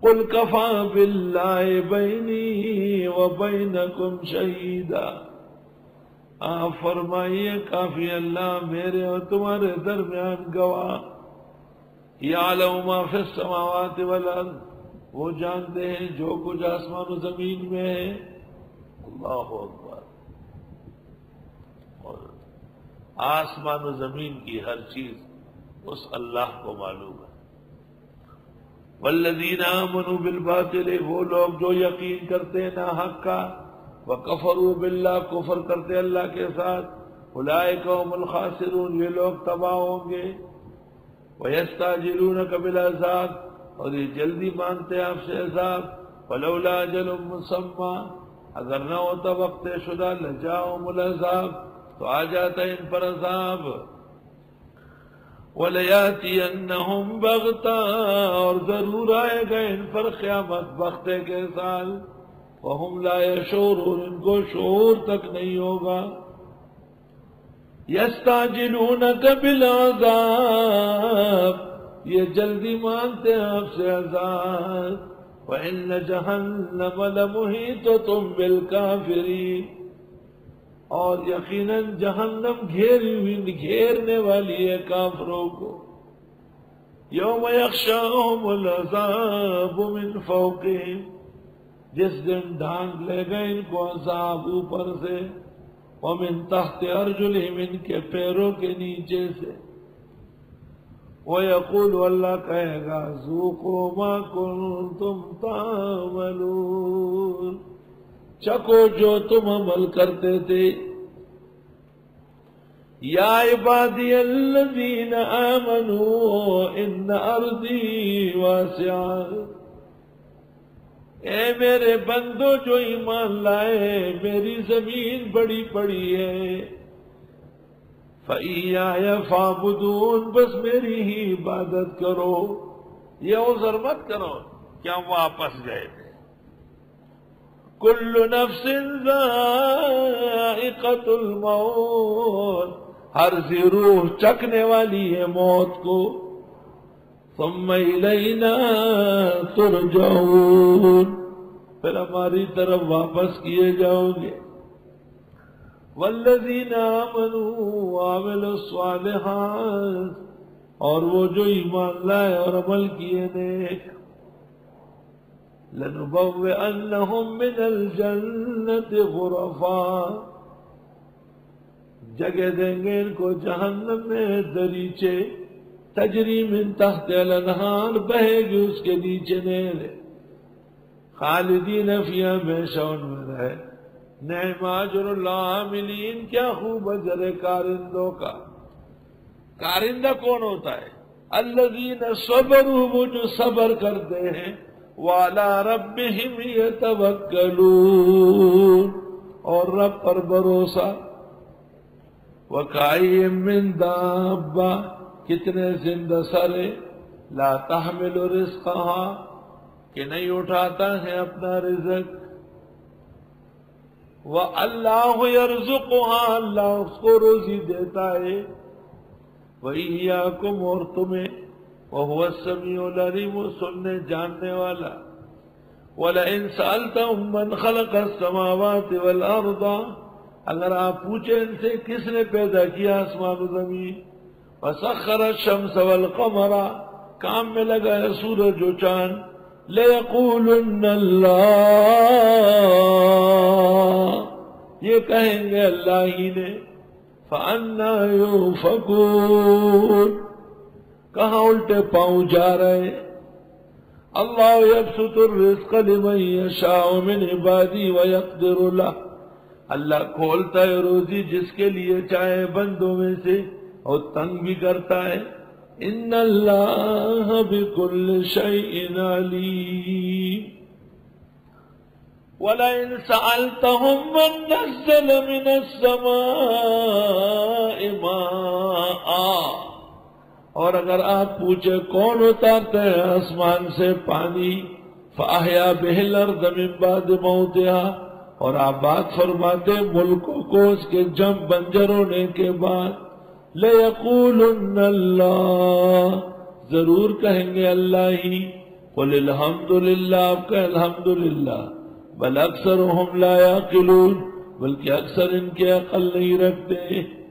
قل کفا باللہ بینی وبینکم شہیدا، آپ فرمائیے کافی اللہ میرے اور تمہارے درمیان گواہ۔ یعلم ما فی السماوات والارض، وہ جانتے ہیں جو کچھ آسمان و زمین میں ہے۔ اللہ اکبر، اور آسمان و زمین کی ہر چیز اس اللہ کو معلوم ہے۔ والذین آمنوا بالباطل، وہ لوگ جو یقین کرتے ہیں ناحق کا، وکفروا باللہ، کفر کرتے اللہ کے ساتھ، اولئک هم الخاسرون، یہ لوگ تباہ ہوں گے۔ ویستعجلونک بالعذاب، اور یہ جلدی مانتے آپ سے عذاب۔ ولولا اجل مسمى، اگر نہ ہوتا وقت شدہ، لجاءهم العذاب، تو آ جاتا ان پر عذاب۔ وَلَيَأْتِيَنَّهُمْ بَغْتَةً، اور ضرور آئے گا ان پر قیامت بغتے کے سال، وَهُمْ لَا يَشْعُرُونَ، ان کو شعور تک نہیں ہوگا۔ يَسْتَعْجِلُونَكَ بِالْعَذَابِ، یہ جلدی مانتے ہیں آپ سے عذاب۔ وَإِنَّ جَهَنَّمَ لَمُحِيطَةٌ بِالْكَافِرِينَ، اور یقیناً جہنم گھیرنے والی ہے کافروں کو۔ یوم یغشاہم العذاب من فوقہم، جس دن ڈھانک لے گا ان کو عذاب اوپر سے، ومن تحت ارجلہم، ان کے پیروں کے نیچے سے۔ وَيَقُولُ، اللہ کہے گا، ذُوقُوا مَا كُنتُمْ تَعْمَلُونَ، چکو جو تم عمل کرتے تھے۔ یا عبادی الذین آمنوا ان ارضی واسعہ، اے میرے بندو جو ایمان لائے، میری زمین بڑی پڑی ہے۔ فَإِيَّايَ فَاعْبُدُونَ، بس میری ہی عبادت کرو، یہ عذر مت کرو کیا واپس گئے تھے۔ کل نفس ذائقۃ الموت، ہر ذی روح چکھنے والی ہے موت کو۔ ثم الینا ترجعون، پھر ہماری طرف واپس کیے جاؤ گے۔ والذین آمنوا وعملوا الصالحات، اور وہ جو ایمان لائے اور عمل کیے نیک، لَنُبَوِّئَنَّهُم مِّنَ الْجَنَّةِ غُرَفًا، جگہ دیں گے ان کو جہنم میں دریچے، تجری من تحت الانہار، بہے گی اس کے نیچے نہریں، خالدین فیہا، ہمیشہ ان میں رہے۔ نعم اجر العاملین، کیا خوب اجر کارندوں کا۔ کارندہ کون ہوتا ہے؟ الذین صبروا، وہ جو صبر کرتے ہیں، وَعَلَىٰ رَبِّهِمْ يَتَوَكَّلُونَ، اور رب پر بھروسہ۔ وَكَأَيٍّ مِّن دَابَّةٍ، کتنے زندہ سرے، لَا تَحْمِلُ رِزْقَهَا، کہ نہیں اٹھاتا ہے اپنا رزق۔ وَاللَّهُ يَرْزُقُهَا، اللہ اس کو روزی دیتا ہے۔ وَإِيَّاكُمْ، اور تمہیں، وَهُوَ السَّمِيعُ الْعَلِيمُ، سننے جاننے والا۔ وَلَئِن سَأَلْتَهُم مَّنْ خَلَقَ السَّمَاوَاتِ وَالْأَرْضَ، اگر آپ پوچھیں ان سے کس نے پیدا کیا آسمان و زمین، وَسَخَّرَ الشَّمْسَ وَالْقَمَرَ، کام میں لگا ہے سورج و چاند، لَيَقُولُنَّ اللَّهُ، یہ کہیں گے اللہ ہی نے۔ فَأَنَّىٰ يُؤْفَكُونَ، کہاں الٹے پاؤں جا رہے۔ اللہ یبسط الرزق لمن یشاء من عبادی ویقدر لہ، اللہ کھولتا ہے روزی جس کے لیے چاہے بندوں میں سے، اور تنگ بھی کرتا ہے۔ ان اللہ بکل شیء علیم۔ وَلَئِن سَأَلْتَهُم مَّن نَّزَّلَ مِنَ السَّمَاءِ مَاءً، اور اگر آپ پوچھے کون اتارتا ہے آسمان سے پانی، فَأَحْيَا بِهِ الْأَرْضَ مِن بَعْدِ مَوْتِهَا، اور آباد فرماتے ملکوں کو اس کے جم بنجر ہونے کے بعد۔ لَيَقُولُنَّ اللَّهُ، ضرور کہیں گے اللہ ہی۔ قل الحمدللہ، آپ کا الحمدللہ، بل اکثرهم لا یعقلون، بلکہ اکثر ان کے عقل نہیں رکھتے.